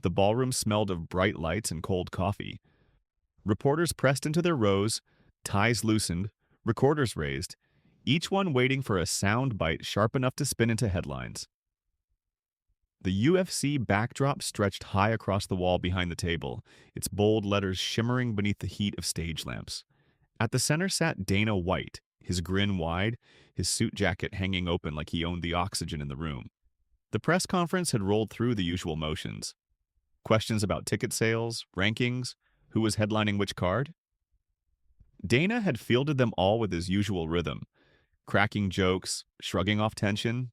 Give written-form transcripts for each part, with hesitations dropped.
The ballroom smelled of bright lights and cold coffee. Reporters pressed into their rows, ties loosened, recorders raised, each one waiting for a sound bite sharp enough to spin into headlines. The UFC backdrop stretched high across the wall behind the table, its bold letters shimmering beneath the heat of stage lamps. At the center sat Dana White, his grin wide, his suit jacket hanging open like he owned the oxygen in the room. The press conference had rolled through the usual motions. Questions about ticket sales, rankings, who was headlining which card. Dana had fielded them all with his usual rhythm, cracking jokes, shrugging off tension,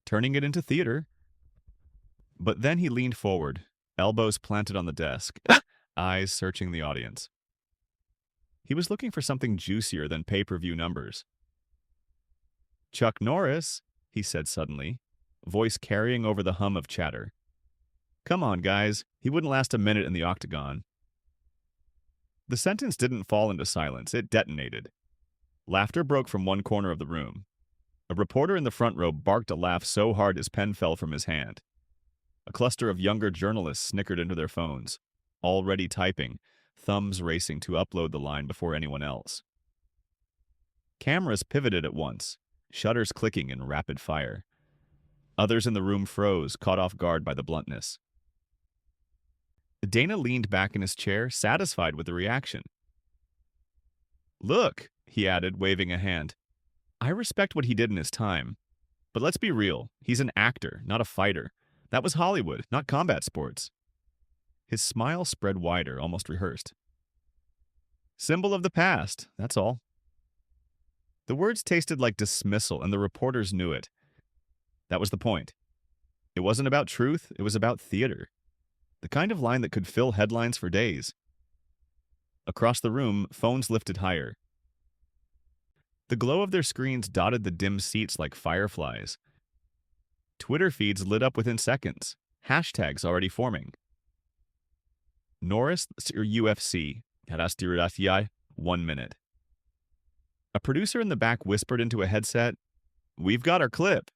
turning it into theater. But then he leaned forward, elbows planted on the desk, eyes searching the audience. He was looking for something juicier than pay-per-view numbers. "Chuck Norris," he said suddenly, voice carrying over the hum of chatter. "Come on, guys, he wouldn't last a minute in the Octagon." The sentence didn't fall into silence, it detonated. Laughter broke from one corner of the room. A reporter in the front row barked a laugh so hard his pen fell from his hand. A cluster of younger journalists snickered into their phones, already typing, thumbs racing to upload the line before anyone else. Cameras pivoted at once, shutters clicking in rapid fire. Others in the room froze, caught off guard by the bluntness. Dana leaned back in his chair, satisfied with the reaction. "Look," he added, waving a hand. "I respect what he did in his time. But let's be real, he's an actor, not a fighter. That was Hollywood, not combat sports." His smile spread wider, almost rehearsed. "Symbol of the past, that's all." The words tasted like dismissal, and the reporters knew it. That was the point. It wasn't about truth, it was about theater. The kind of line that could fill headlines for days. Across the room, phones lifted higher. The glow of their screens dotted the dim seats like fireflies. Twitter feeds lit up within seconds, hashtags already forming. Norris or UFC, 1 minute. A producer in the back whispered into a headset, "We've got our clip."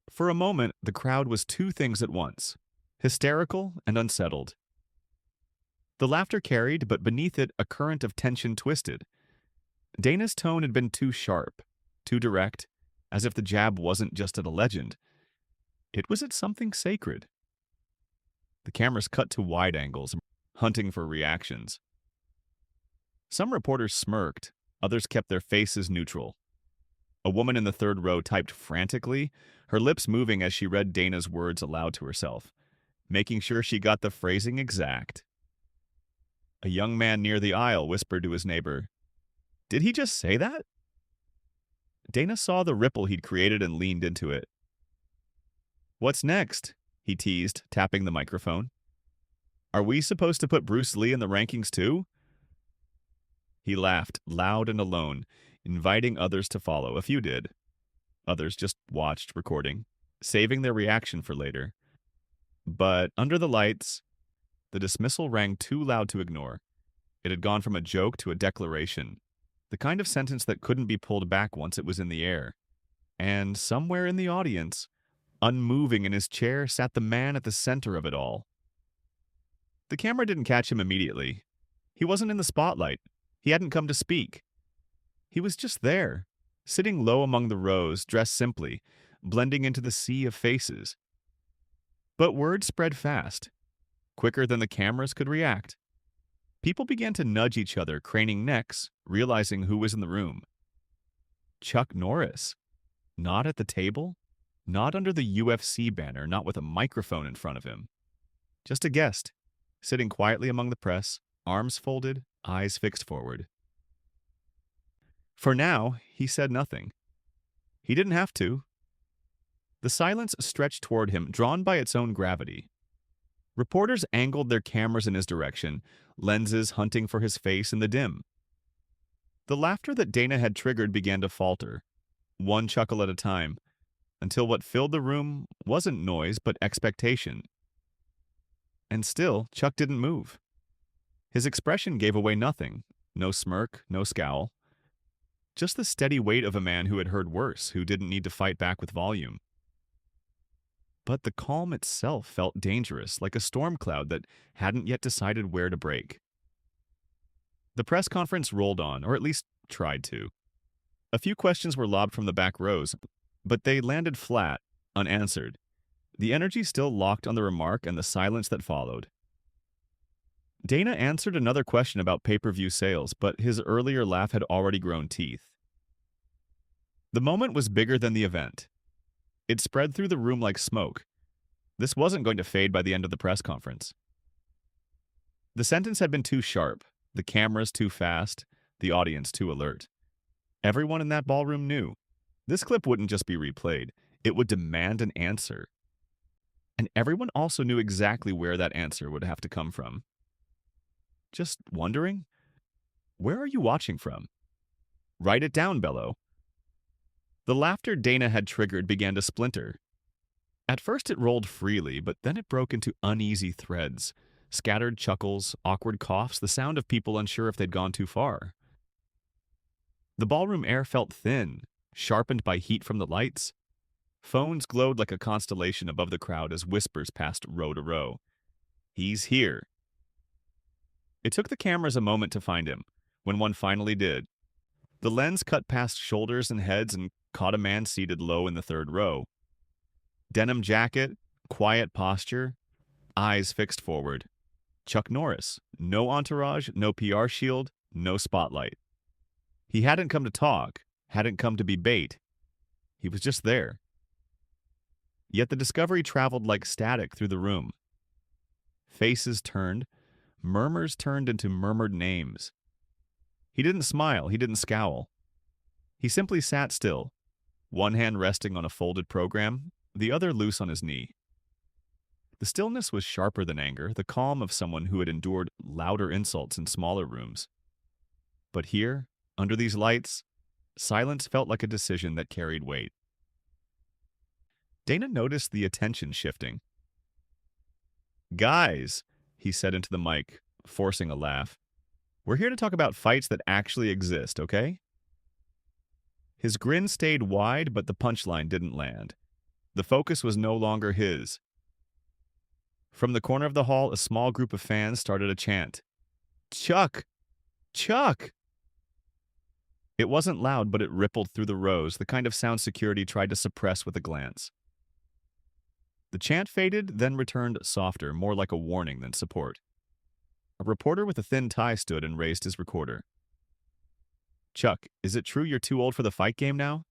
For a moment, the crowd was two things at once, hysterical and unsettled. The laughter carried, but beneath it, a current of tension twisted. Dana's tone had been too sharp, too direct, as if the jab wasn't just at a legend. It was at something sacred. The cameras cut to wide angles, hunting for reactions. Some reporters smirked, others kept their faces neutral. A woman in the third row typed frantically, her lips moving as she read Dana's words aloud to herself, making sure she got the phrasing exact. A young man near the aisle whispered to his neighbor, "Did he just say that?" Dana saw the ripple he'd created and leaned into it. "What's next?" he teased, tapping the microphone. "Are we supposed to put Bruce Lee in the rankings too?" He laughed, loud and alone, inviting others to follow. A few did. Others just watched, recording, saving their reaction for later. But under the lights, the dismissal rang too loud to ignore. It had gone from a joke to a declaration, the kind of sentence that couldn't be pulled back once it was in the air. And somewhere in the audience, unmoving in his chair, sat the man at the center of it all. The camera didn't catch him immediately. He wasn't in the spotlight. He hadn't come to speak. He was just there, sitting low among the rows, dressed simply, blending into the sea of faces. But word spread fast, quicker than the cameras could react. People began to nudge each other, craning necks, realizing who was in the room. Chuck Norris. Not at the table, not under the UFC banner, not with a microphone in front of him. Just a guest, sitting quietly among the press, arms folded, eyes fixed forward. For now, he said nothing. He didn't have to. The silence stretched toward him, drawn by its own gravity. Reporters angled their cameras in his direction, lenses hunting for his face in the dim. The laughter that Dana had triggered began to falter, one chuckle at a time, until what filled the room wasn't noise but expectation. And still, Chuck didn't move. His expression gave away nothing, no smirk, no scowl. Just the steady weight of a man who had heard worse, who didn't need to fight back with volume. But the calm itself felt dangerous, like a storm cloud that hadn't yet decided where to break. The press conference rolled on, or at least tried to. A few questions were lobbed from the back rows, but they landed flat, unanswered. The energy still locked on the remark and the silence that followed. Dana answered another question about pay-per-view sales, but his earlier laugh had already grown teeth. The moment was bigger than the event. It spread through the room like smoke. This wasn't going to fade by the end of the press conference. The sentence had been too sharp, the cameras too fast, the audience too alert. Everyone in that ballroom knew. This clip wouldn't just be replayed, it would demand an answer. And everyone also knew exactly where that answer would have to come from. Just wondering? Where are you watching from? Write it down, Bello. The laughter Dana had triggered began to splinter. At first it rolled freely, but then it broke into uneasy threads. Scattered chuckles, awkward coughs, the sound of people unsure if they'd gone too far. The ballroom air felt thin, sharpened by heat from the lights. Phones glowed like a constellation above the crowd as whispers passed row to row. He's here. It took the cameras a moment to find him, when one finally did. The lens cut past shoulders and heads and caught a man seated low in the third row. Denim jacket, quiet posture, eyes fixed forward. Chuck Norris. No entourage, no PR shield, no spotlight. He hadn't come to talk, hadn't come to be bait. He was just there. Yet the discovery traveled like static through the room. Faces turned, murmurs turned into murmured names. He didn't smile, he didn't scowl. He simply sat still, one hand resting on a folded program, the other loose on his knee. The stillness was sharper than anger, the calm of someone who had endured louder insults in smaller rooms. But here, under these lights, silence felt like a decision that carried weight. Dana noticed the attention shifting. "Guys," he said into the mic, forcing a laugh, "we're here to talk about fights that actually exist, okay?" His grin stayed wide, but the punchline didn't land. The focus was no longer his. From the corner of the hall, a small group of fans started a chant. "Chuck! Chuck!" It wasn't loud, but it rippled through the rows, the kind of sound security tried to suppress with a glance. The chant faded, then returned softer, more like a warning than support. A reporter with a thin tie stood and raised his recorder. "Chuck, is it true you're too old for the fight game now?"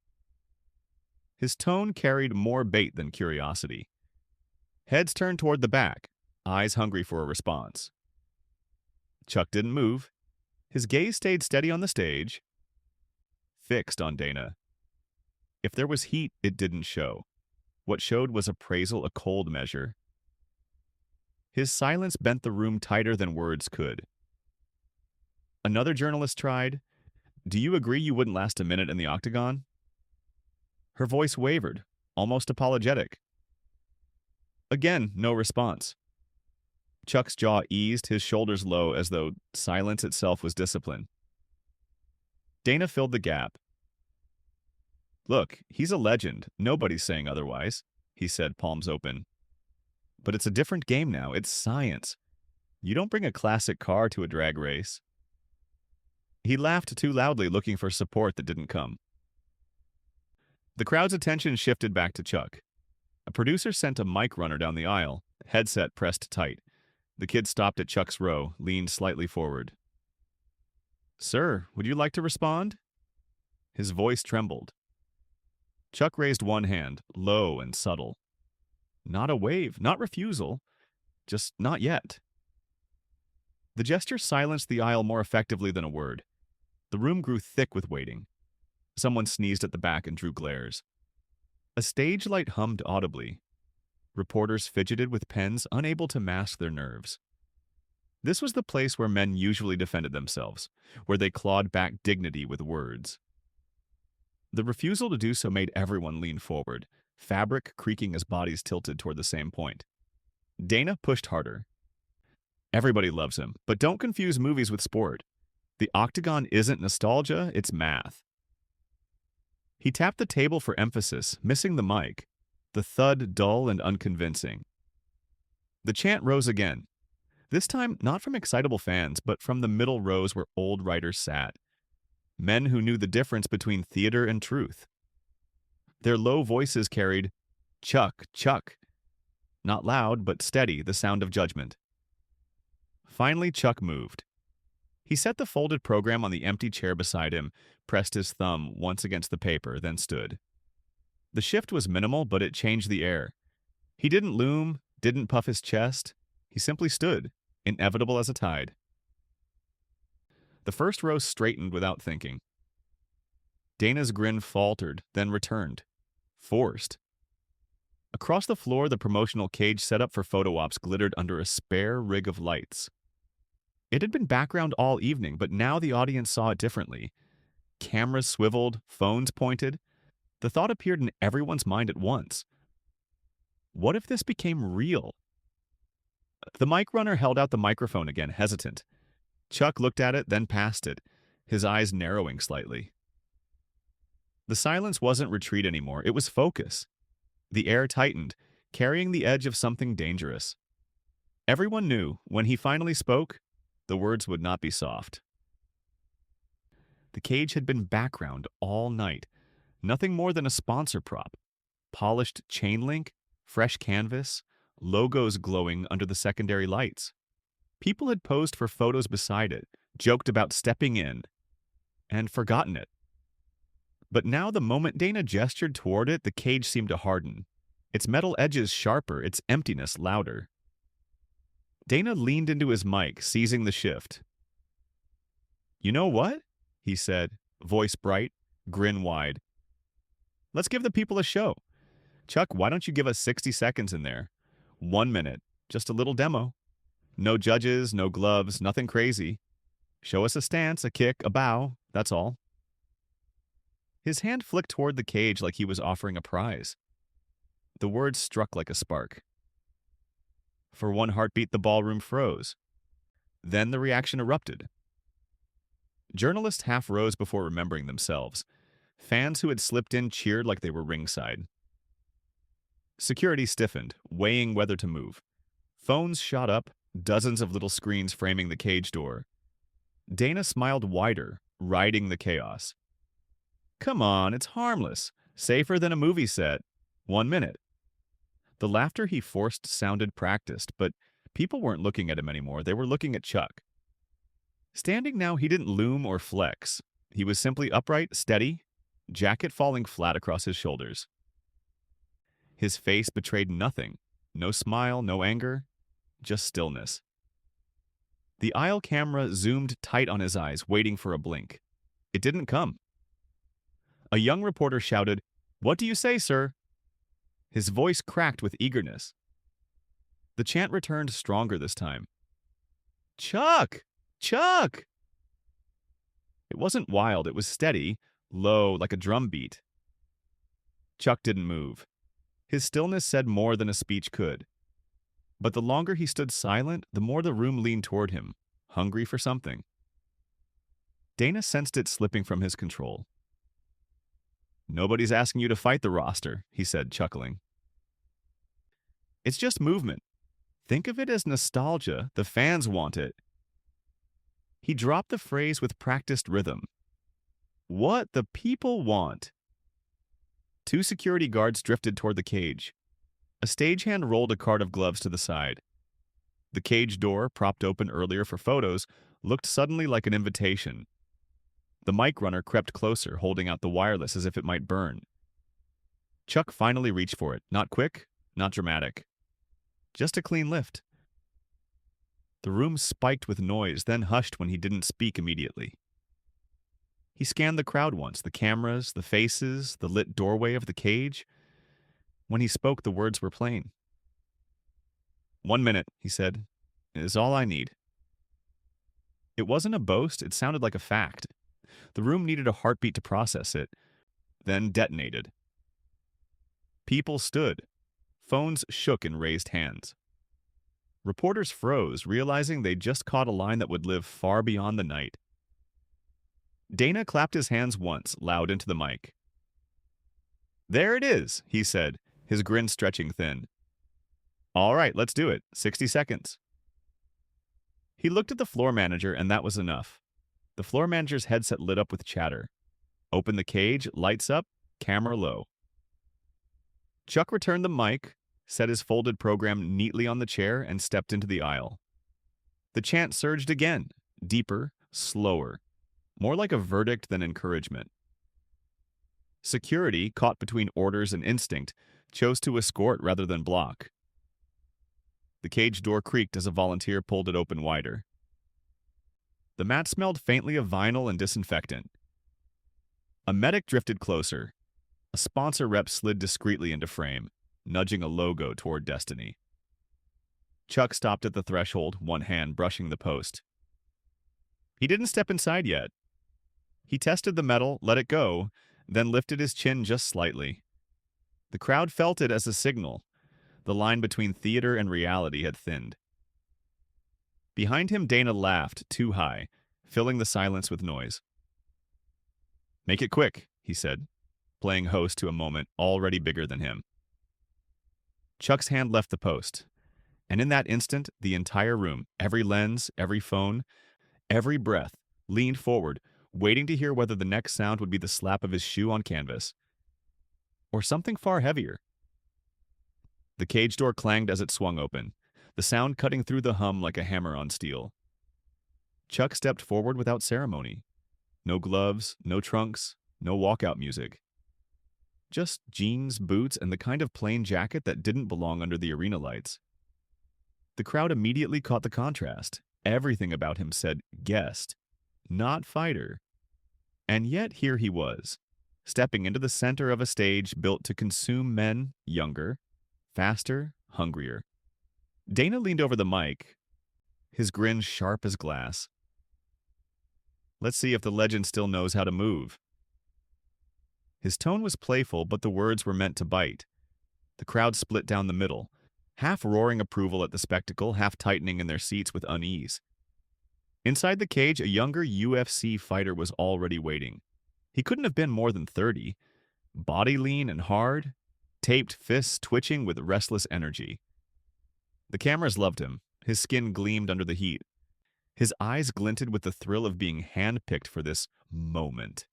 His tone carried more bait than curiosity. Heads turned toward the back, eyes hungry for a response. Chuck didn't move. His gaze stayed steady on the stage, fixed on Dana. If there was heat, it didn't show. What showed was appraisal, a cold measure. His silence bent the room tighter than words could. Another journalist tried, "Do you agree you wouldn't last a minute in the Octagon?" Her voice wavered, almost apologetic. Again, no response. Chuck's jaw eased, his shoulders low, as though silence itself was discipline. Dana filled the gap. "Look, he's a legend. Nobody's saying otherwise," he said, palms open. "But it's a different game now. It's science. You don't bring a classic car to a drag race." He laughed too loudly, looking for support that didn't come. The crowd's attention shifted back to Chuck. A producer sent a mic runner down the aisle, headset pressed tight. The kid stopped at Chuck's row, leaned slightly forward. "Sir, would you like to respond?" His voice trembled. Chuck raised one hand, low and subtle. Not a wave, not refusal, just not yet. The gesture silenced the aisle more effectively than a word. The room grew thick with waiting. Someone sneezed at the back and drew glares. A stage light hummed audibly. Reporters fidgeted with pens, unable to mask their nerves. This was the place where men usually defended themselves, where they clawed back dignity with words. The refusal to do so made everyone lean forward, fabric creaking as bodies tilted toward the same point. Dana pushed harder. "Everybody loves him, but don't confuse movies with sport. The Octagon isn't nostalgia, it's math." He tapped the table for emphasis, missing the mic. the thud dull and unconvincing. The chant rose again, this time not from excitable fans, but from the middle rows where old writers sat, men who knew the difference between theater and truth. Their low voices carried, "Chuck, Chuck," not loud, but steady, the sound of judgment. Finally, Chuck moved. He set the folded program on the empty chair beside him, pressed his thumb once against the paper, then stood. The shift was minimal, but it changed the air. He didn't loom, didn't puff his chest. He simply stood, inevitable as a tide. The first row straightened without thinking. Dana's grin faltered, then returned. Forced. Across the floor, the promotional cage set up for photo ops glittered under a spare rig of lights. It had been background all evening, but now the audience saw it differently. Cameras swiveled, phones pointed. The thought appeared in everyone's mind at once. What if this became real? The mic runner held out the microphone again, hesitant. Chuck looked at it, then past it, his eyes narrowing slightly. The silence wasn't retreat anymore, it was focus. The air tightened, carrying the edge of something dangerous. Everyone knew, when he finally spoke, the words would not be soft. The cage had been background all night, nothing more than a sponsor prop. Polished chain link, fresh canvas, logos glowing under the secondary lights. People had posed for photos beside it, joked about stepping in, and forgotten it. But now the moment Dana gestured toward it, the cage seemed to harden, its metal edges sharper, its emptiness louder. Dana leaned into his mic, seizing the shift. "You know what?" he said, voice bright, grin wide. "Let's give the people a show. Chuck, why don't you give us 60 seconds in there? 1 minute, just a little demo. No judges, no gloves, nothing crazy. Show us a stance, a kick, a bow, that's all." His hand flicked toward the cage like he was offering a prize. The words struck like a spark. For one heartbeat, the ballroom froze. Then the reaction erupted. Journalists half rose before remembering themselves. Fans who had slipped in cheered like they were ringside. Security stiffened, weighing whether to move. Phones shot up, dozens of little screens framing the cage door. Dana smiled wider, riding the chaos. "Come on, it's harmless. Safer than a movie set. 1 minute." The laughter he forced sounded practiced, but people weren't looking at him anymore. They were looking at Chuck. Standing now, he didn't loom or flex. He was simply upright, steady, jacket falling flat across his shoulders. His face betrayed nothing. No smile, no anger, just stillness. The aisle camera zoomed tight on his eyes, waiting for a blink. It didn't come. A young reporter shouted, "What do you say, sir?" His voice cracked with eagerness. The chant returned stronger this time. "Chuck! Chuck!" It wasn't wild, it was steady, low, like a drum beat. Chuck didn't move. His stillness said more than a speech could. But the longer he stood silent, the more the room leaned toward him, hungry for something. Dana sensed it slipping from his control. "Nobody's asking you to fight the roster," he said, chuckling. "It's just movement. Think of it as nostalgia. The fans want it." He dropped the phrase with practiced rhythm. "What the people want." 2 security guards drifted toward the cage. A stagehand rolled a cart of gloves to the side. The cage door, propped open earlier for photos, looked suddenly like an invitation. The mic runner crept closer, holding out the wireless as if it might burn. Chuck finally reached for it, not quick, not dramatic. Just a clean lift. The room spiked with noise, then hushed when he didn't speak immediately. He scanned the crowd once, the cameras, the faces, the lit doorway of the cage. When he spoke, the words were plain. 1 minute, he said, is all I need. It wasn't a boast, it sounded like a fact. The room needed a heartbeat to process it, then detonated. People stood. Phones shook in raised hands. Reporters froze, realizing they'd just caught a line that would live far beyond the night. Dana clapped his hands once, loud into the mic. "There it is," he said, his grin stretching thin. All right, let's do it. 60 seconds. He looked at the floor manager, and that was enough. The floor manager's headset lit up with chatter. Open the cage, lights up, camera low. Chuck returned the mic, set his folded program neatly on the chair, and stepped into the aisle. The chant surged again, deeper, slower, more like a verdict than encouragement. Security, caught between orders and instinct, chose to escort rather than block. The cage door creaked as a volunteer pulled it open wider. The mat smelled faintly of vinyl and disinfectant. A medic drifted closer. A sponsor rep slid discreetly into frame, nudging a logo toward Destiny. Chuck stopped at the threshold, one hand brushing the post. He didn't step inside yet. He tested the metal, let it go, then lifted his chin just slightly. The crowd felt it as a signal. The line between theater and reality had thinned. Behind him, Dana laughed, too high, filling the silence with noise. "Make it quick," he said, playing host to a moment already bigger than him. Chuck's hand left the post, and in that instant, the entire room, every lens, every phone, every breath, leaned forward, waiting to hear whether the next sound would be the slap of his shoe on canvas, or something far heavier. The cage door clanged as it swung open, the sound cutting through the hum like a hammer on steel. Chuck stepped forward without ceremony. No gloves, no trunks, no walkout music. Just jeans, boots, and the kind of plain jacket that didn't belong under the arena lights. The crowd immediately caught the contrast. Everything about him said guest, not fighter. And yet here he was, stepping into the center of a stage built to consume men younger, faster, hungrier. Dana leaned over the mic, his grin sharp as glass. "Let's see if the legend still knows how to move." His tone was playful, but the words were meant to bite. The crowd split down the middle, half roaring approval at the spectacle, half tightening in their seats with unease. Inside the cage, a younger UFC fighter was already waiting. He couldn't have been more than 30, body lean and hard, taped fists twitching with restless energy. The cameras loved him. His skin gleamed under the heat. His eyes glinted with the thrill of being handpicked for this moment.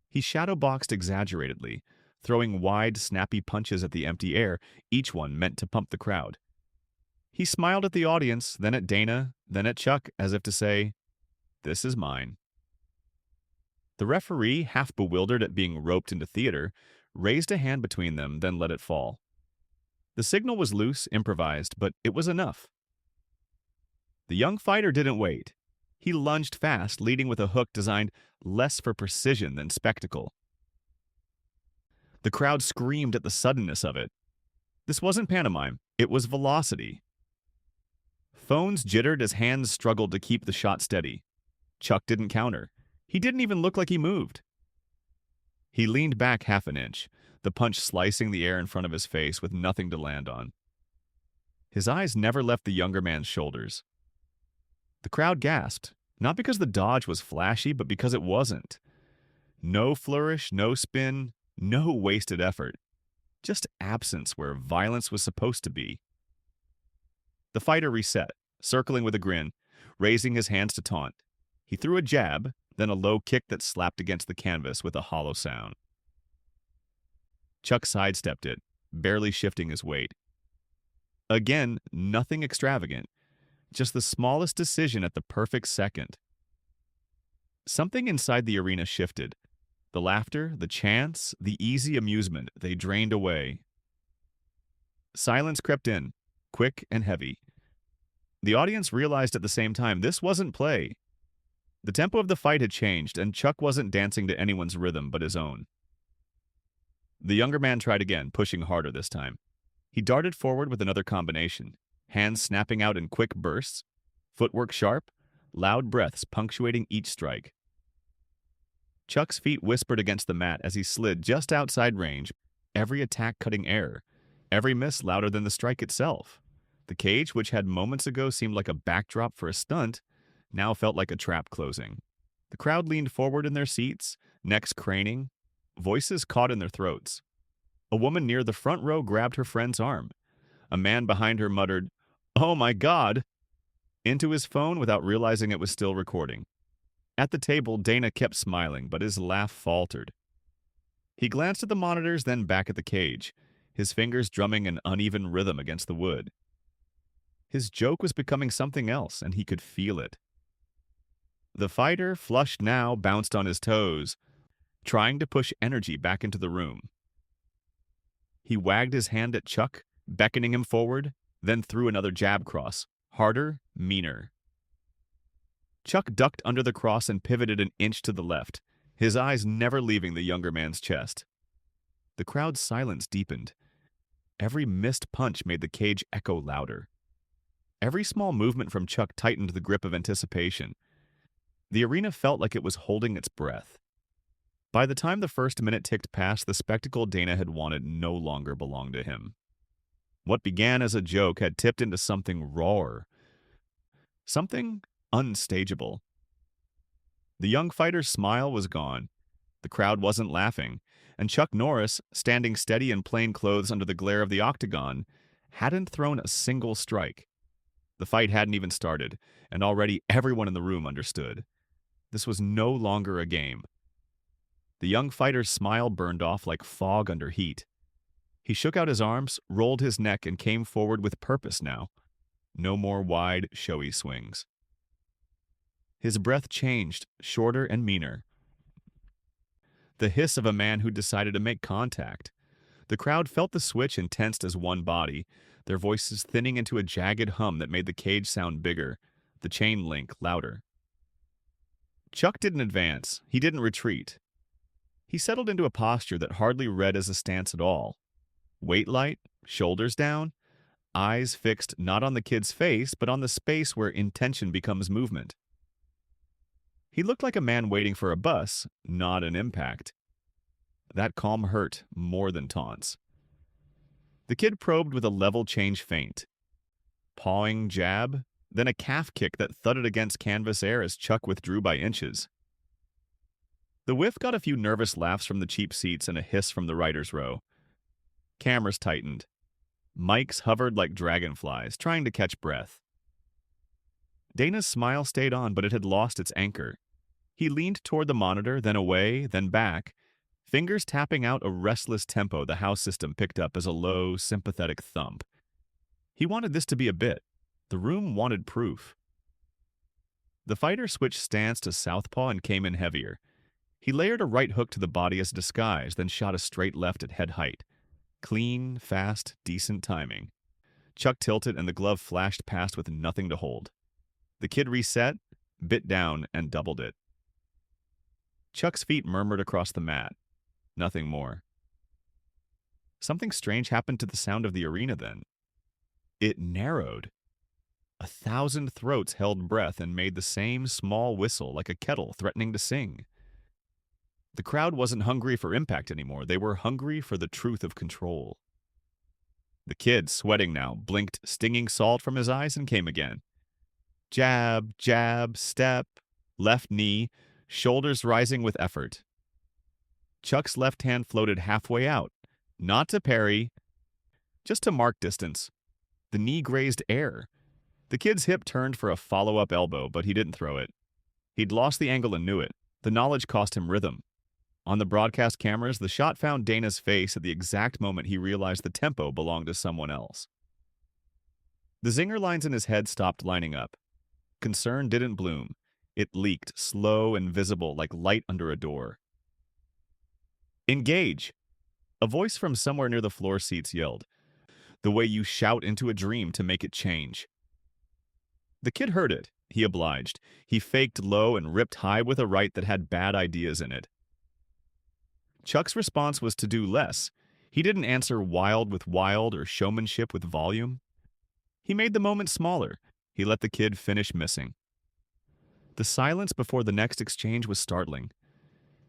He shadowboxed exaggeratedly, throwing wide, snappy punches at the empty air, each one meant to pump the crowd. He smiled at the audience, then at Dana, then at Chuck, as if to say, "This is mine." The referee, half bewildered at being roped into theater, raised a hand between them, then let it fall. The signal was loose, improvised, but it was enough. The young fighter didn't wait. He lunged fast, leading with a hook designed less for precision than spectacle. The crowd screamed at the suddenness of it. This wasn't pantomime, it was velocity. Phones jittered as hands struggled to keep the shot steady. Chuck didn't counter. He didn't even look like he moved. He leaned back half an inch, the punch slicing the air in front of his face with nothing to land on. His eyes never left the younger man's shoulders. The crowd gasped, not because the dodge was flashy, but because it wasn't. No flourish, no spin, no wasted effort. Just absence where violence was supposed to be. The fighter reset, circling with a grin, raising his hands to taunt. He threw a jab, then a low kick that slapped against the canvas with a hollow sound. Chuck sidestepped it, barely shifting his weight. Again, nothing extravagant, just the smallest decision at the perfect second. Something inside the arena shifted. The laughter, the chants, the easy amusement, they drained away. Silence crept in, quick and heavy. The audience realized at the same time this wasn't play. The tempo of the fight had changed, and Chuck wasn't dancing to anyone's rhythm but his own. The younger man tried again, pushing harder this time. He darted forward with another combination, hands snapping out in quick bursts, footwork sharp, loud breaths punctuating each strike. Chuck's feet whispered against the mat as he slid just outside range, every attack cutting air, every miss louder than the strike itself. The cage, which had moments ago seemed like a backdrop for a stunt, now felt like a trap closing. The crowd leaned forward in their seats, necks craning, voices caught in their throats. A woman near the front row grabbed her friend's arm. A man behind her muttered, "Oh my God!" into his phone without realizing it was still recording. At the table, Dana kept smiling, but his laugh faltered. He glanced at the monitors, then back at the cage, his fingers drumming an uneven rhythm against the wood. His joke was becoming something else, and he could feel it. The fighter, flushed now, bounced on his toes, trying to push energy back into the room. He wagged his hand at Chuck, beckoning him forward, then threw another jab cross, harder, meaner. Chuck ducked under the cross and pivoted an inch to the left, his eyes never leaving the younger man's chest. The crowd's silence deepened. Every missed punch made the cage echo louder. Every small movement from Chuck tightened the grip of anticipation. The arena felt like it was holding its breath. By the time the first minute ticked past, the spectacle Dana had wanted no longer belonged to him. What began as a joke had tipped into something rawer, something unstageable. The young fighter's smile was gone. The crowd wasn't laughing, and Chuck Norris, standing steady in plain clothes under the glare of the Octagon, hadn't thrown a single strike. The fight hadn't even started, and already everyone in the room understood. This was no longer a game. The young fighter's smile burned off like fog under heat. He shook out his arms, rolled his neck, and came forward with purpose now. No more wide, showy swings. His breath changed, shorter and meaner. The hiss of a man who decided to make contact. The crowd felt the switch and tensed as one body, their voices thinning into a jagged hum that made the cage sound bigger, the chain link louder. Chuck didn't advance. He didn't retreat. He settled into a posture that hardly read as a stance at all. Weight light, shoulders down, eyes fixed not on the kid's face, but on the space where intention becomes movement. He looked like a man waiting for a bus, not an impact. That calm hurt more than taunts. The kid probed with a level change feint. Pawing jab, then a calf kick that thudded against canvas air as Chuck withdrew by inches. The whiff got a few nervous laughs from the cheap seats and a hiss from the writer's row. Cameras tightened. Mics hovered like dragonflies, trying to catch breath. Dana's smile stayed on, but it had lost its anchor. He leaned toward the monitor, then away, then back, fingers tapping out a restless tempo the house system picked up as a low, sympathetic thump. He wanted this to be a bit. The room wanted proof. The fighter switched stance to southpaw and came in heavier. He layered a right hook to the body as a disguise, then shot a straight left at head height. Clean, fast, decent timing. Chuck tilted and the glove flashed past with nothing to hold. The kid reset, bit down, and doubled it. Chuck's feet murmured across the mat. Nothing more. Something strange happened to the sound of the arena then. It narrowed. 1,000 throats held breath and made the same small whistle like a kettle threatening to sing. The crowd wasn't hungry for impact anymore. They were hungry for the truth of control. The kid, sweating now, blinked stinging salt from his eyes and came again. Jab, jab, step, left knee, shoulders rising with effort. Chuck's left hand floated halfway out, not to parry, just to mark distance. The knee grazed air. The kid's hip turned for a follow-up elbow, but he didn't throw it. He'd lost the angle and knew it. The knowledge cost him rhythm. On the broadcast cameras, the shot found Dana's face at the exact moment he realized the tempo belonged to someone else. The zinger lines in his head stopped lining up. Concern didn't bloom. It leaked, slow and visible like light under a door. Engage! A voice from somewhere near the floor seats yelled, the way you shout into a dream to make it change. The kid heard it. He obliged. He faked low and ripped high with a right that had bad ideas in it. Chuck's response was to do less. He didn't answer wild with wild or showmanship with volume. He made the moment smaller. He let the kid finish missing. The silence before the next exchange was startling.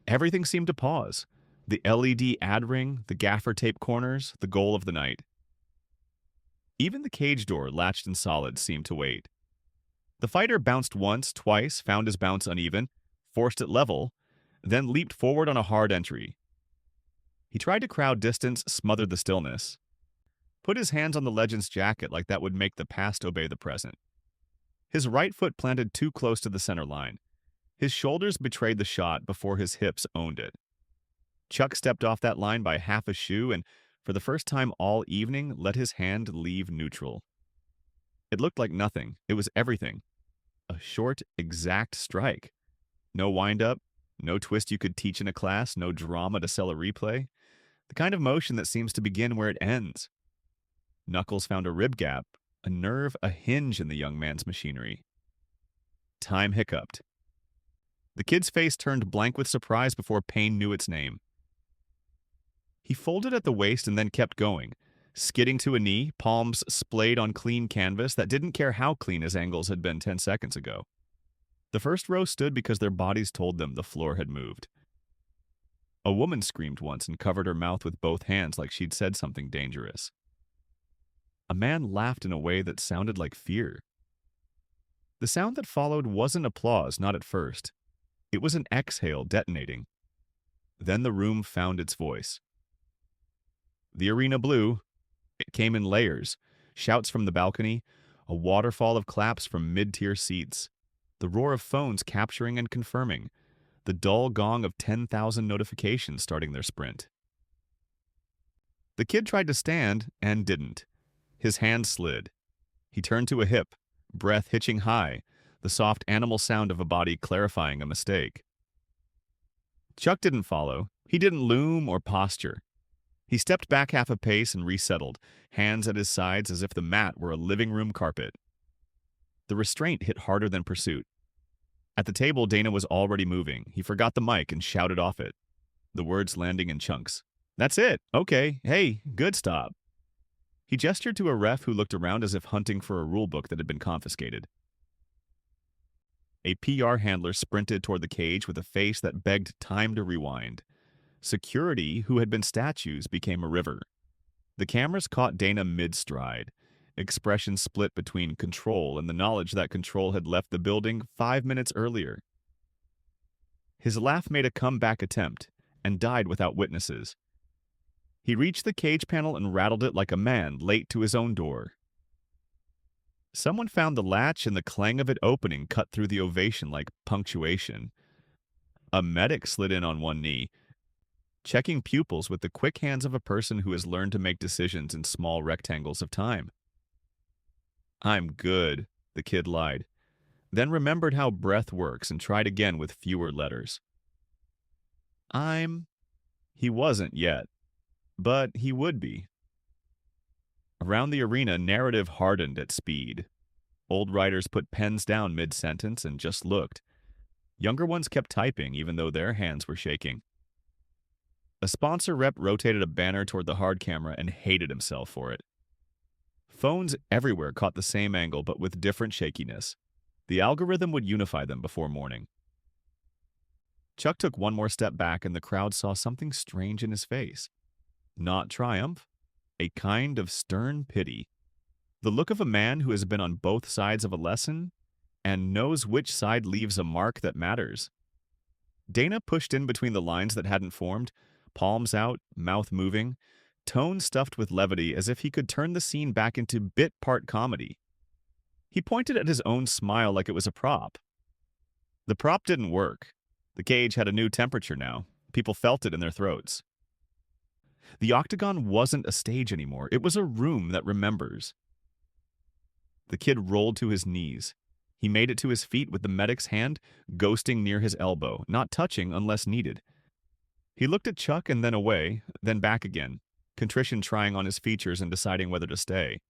Everything seemed to pause. The LED ad ring, the gaffer tape corners, the goal of the night. Even the cage door, latched and solid, seemed to wait. The fighter bounced once, twice, found his bounce uneven, forced it level, then leaped forward on a hard entry. He tried to crowd distance, smother the stillness. Put his hands on the legend's jacket like that would make the past obey the present. His right foot planted too close to the center line. His shoulders betrayed the shot before his hips owned it. Chuck stepped off that line by half a shoe and, for the first time all evening, let his hand leave neutral. It looked like nothing. It was everything. A short, exact strike. No wind-up, no twist you could teach in a class, no drama to sell a replay. The kind of motion that seems to begin where it ends. Knuckles found a rib gap, a nerve, a hinge in the young man's machinery. Time hiccuped. The kid's face turned blank with surprise before pain knew its name. He folded at the waist and then kept going, skidding to a knee, palms splayed on clean canvas that didn't care how clean his angles had been 10 seconds ago. The first row stood because their bodies told them the floor had moved. A woman screamed once and covered her mouth with both hands like she'd said something dangerous. A man laughed in a way that sounded like fear. The sound that followed wasn't applause, not at first. It was an exhale detonating. Then the room found its voice. The arena blew. It came in layers, shouts from the balcony, a waterfall of claps from mid-tier seats, the roar of phones capturing and confirming, the dull gong of 10,000 notifications starting their sprint. The kid tried to stand and didn't. His hand slid. He turned to a hip, breath hitching high, the soft animal sound of a body clarifying a mistake. Chuck didn't follow. He didn't loom or posture. He stepped back half a pace and resettled, hands at his sides as if the mat were a living room carpet. The restraint hit harder than pursuit. At the table, Dana was already moving. He forgot the mic and shouted off it, the words landing in chunks. "That's it. Okay. Hey, good stop." He gestured to a ref who looked around as if hunting for a rulebook that had been confiscated. A PR handler sprinted toward the cage with a face that begged time to rewind. Security, who had been statues, became a river. The cameras caught Dana mid-stride, expression split between control and the knowledge that control had left the building 5 minutes earlier. His laugh made a comeback attempt and died without witnesses. He reached the cage panel and rattled it like a man late to his own door. Someone found the latch and the clang of it opening cut through the ovation like punctuation. A medic slid in on one knee, checking pupils with the quick hands of a person who has learned to make decisions in small rectangles of time. "I'm good," the kid lied, then remembered how breath works and tried again with fewer letters. He wasn't yet, but he would be. Around the arena, narrative hardened at speed. Old writers put pens down mid-sentence and just looked. Younger ones kept typing even though their hands were shaking. A sponsor rep rotated a banner toward the hard camera and hated himself for it. Phones everywhere caught the same angle but with different shakiness. The algorithm would unify them before morning. Chuck took one more step back and the crowd saw something strange in his face. Not triumph, a kind of stern pity. The look of a man who has been on both sides of a lesson and knows which side leaves a mark that matters. Dana pushed in between the lines that hadn't formed, palms out, mouth moving, tone stuffed with levity as if he could turn the scene back into bit-part comedy. He pointed at his own smile like it was a prop. The prop didn't work. The cage had a new temperature now. People felt it in their throats. The Octagon wasn't a stage anymore. It was a room that remembers. The kid rolled to his knees. He made it to his feet with the medic's hand ghosting near his elbow, not touching unless needed. He looked at Chuck and then away, then back again, contrition trying on his features and deciding whether to stay.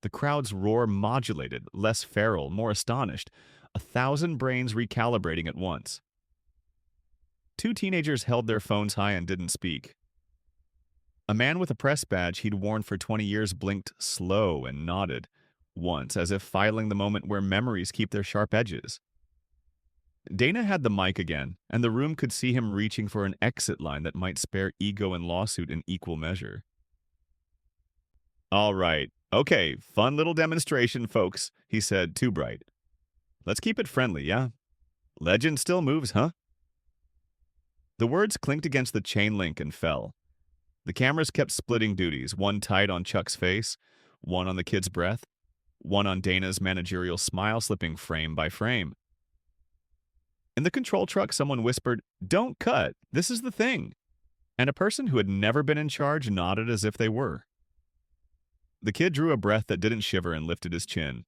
The crowd's roar modulated, less feral, more astonished, 1,000 brains recalibrating at once. 2 teenagers held their phones high and didn't speak. A man with a press badge he'd worn for 20 years blinked slow and nodded, once as if filing the moment where memories keep their sharp edges. Dana had the mic again, and the room could see him reaching for an exit line that might spare ego and lawsuit in equal measure. "All right. Okay, fun little demonstration, folks," he said, too bright. "Let's keep it friendly, yeah? Legend still moves, huh?" The words clinked against the chain link and fell. The cameras kept splitting duties, one tight on Chuck's face, one on the kid's breath, one on Dana's managerial smile slipping frame by frame. In the control truck, someone whispered, "Don't cut, this is the thing." And a person who had never been in charge nodded as if they were. The kid drew a breath that didn't shiver and lifted his chin.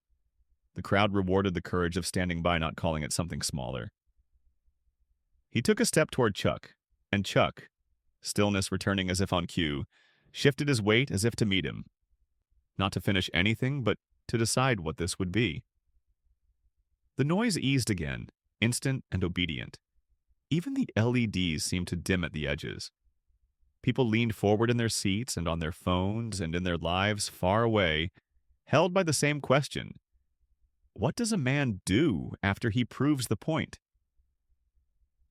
The crowd rewarded the courage of standing by, not calling it something smaller. He took a step toward Chuck, and Chuck, stillness returning as if on cue, shifted his weight as if to meet him. Not to finish anything, but to decide what this would be. The noise eased again, instant and obedient. Even the LEDs seemed to dim at the edges. People leaned forward in their seats and on their phones and in their lives far away, held by the same question. What does a man do after he proves the point?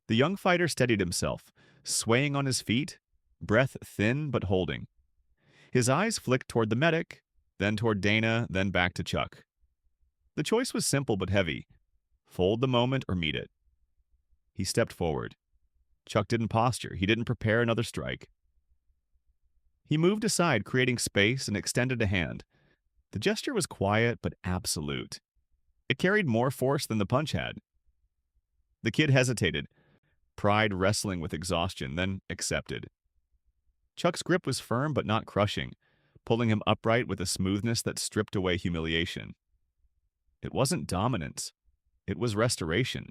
The young fighter steadied himself, swaying on his feet, breath thin but holding. His eyes flicked toward the medic, then toward Dana, then back to Chuck. The choice was simple but heavy. Fold the moment or meet it. He stepped forward. Chuck didn't posture. He didn't prepare another strike. He moved aside, creating space, and extended a hand. The gesture was quiet but absolute. It carried more force than the punch had. The kid hesitated, pride wrestling with exhaustion, then accepted. Chuck's grip was firm but not crushing, pulling him upright with a smoothness that stripped away humiliation. It wasn't dominance. It was restoration.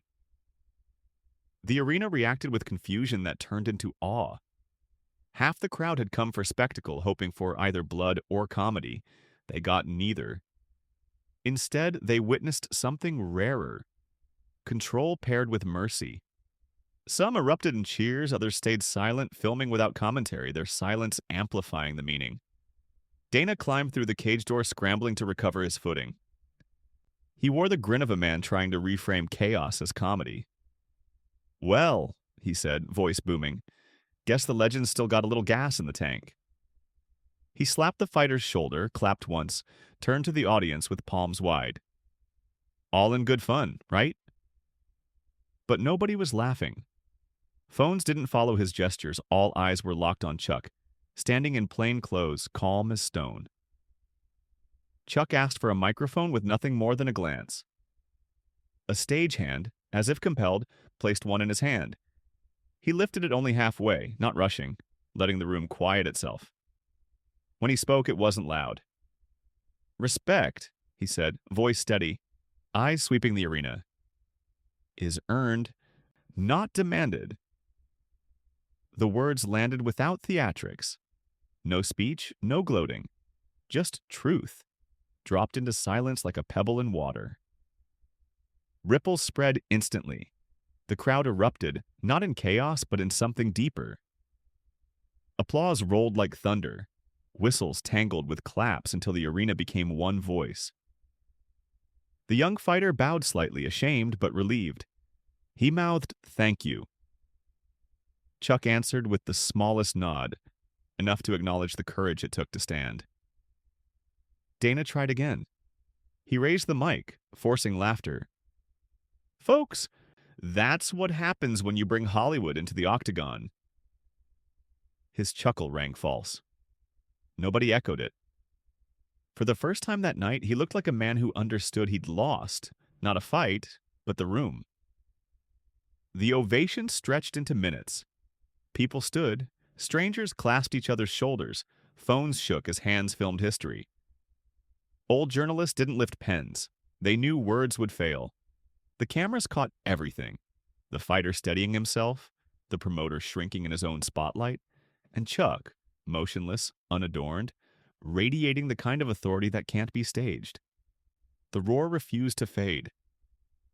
The arena reacted with confusion that turned into awe. Half the crowd had come for spectacle, hoping for either blood or comedy. They got neither. Instead, they witnessed something rarer. Control paired with mercy. Some erupted in cheers, others stayed silent, filming without commentary, their silence amplifying the meaning. Dana climbed through the cage door, scrambling to recover his footing. He wore the grin of a man trying to reframe chaos as comedy. "Well," he said, voice booming, "guess the legends still got a little gas in the tank." He slapped the fighter's shoulder, clapped once, turned to the audience with palms wide. All in good fun, right? But nobody was laughing. Phones didn't follow his gestures. All eyes were locked on Chuck, standing in plain clothes, calm as stone. Chuck asked for a microphone with nothing more than a glance. A stagehand, as if compelled, placed one in his hand. He lifted it only halfway, not rushing, letting the room quiet itself. When he spoke, it wasn't loud. "Respect," he said, voice steady, eyes sweeping the arena, "is earned, not demanded." The words landed without theatrics. No speech, no gloating. Just truth, dropped into silence like a pebble in water. Ripples spread instantly. The crowd erupted, not in chaos, but in something deeper. Applause rolled like thunder. Whistles tangled with claps until the arena became one voice. The young fighter bowed slightly, ashamed but relieved. He mouthed, "Thank you." Chuck answered with the smallest nod, enough to acknowledge the courage it took to stand. Dana tried again. He raised the mic, forcing laughter. "Folks, that's what happens when you bring Hollywood into the Octagon." His chuckle rang false. Nobody echoed it. For the first time that night, he looked like a man who understood he'd lost, not a fight, but the room. The ovation stretched into minutes. People stood, strangers clasped each other's shoulders, phones shook as hands filmed history. Old journalists didn't lift pens. They knew words would fail. The cameras caught everything. The fighter steadying himself, the promoter shrinking in his own spotlight, and Chuck, motionless, unadorned, radiating the kind of authority that can't be staged. The roar refused to fade.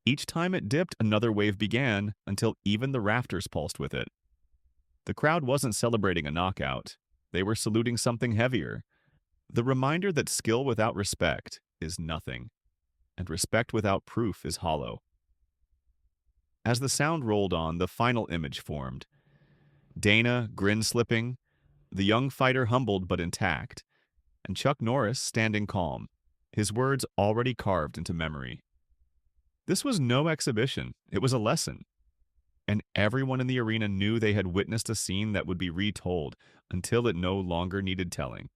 Each time it dipped, another wave began, until even the rafters pulsed with it. The crowd wasn't celebrating a knockout. They were saluting something heavier. The reminder that skill without respect is nothing, and respect without proof is hollow. As the sound rolled on, the final image formed. Dana, grin slipping, the young fighter humbled but intact, and Chuck Norris standing calm, his words already carved into memory. This was no exhibition. It was a lesson. and everyone in the arena knew they had witnessed a scene that would be retold until it no longer needed telling.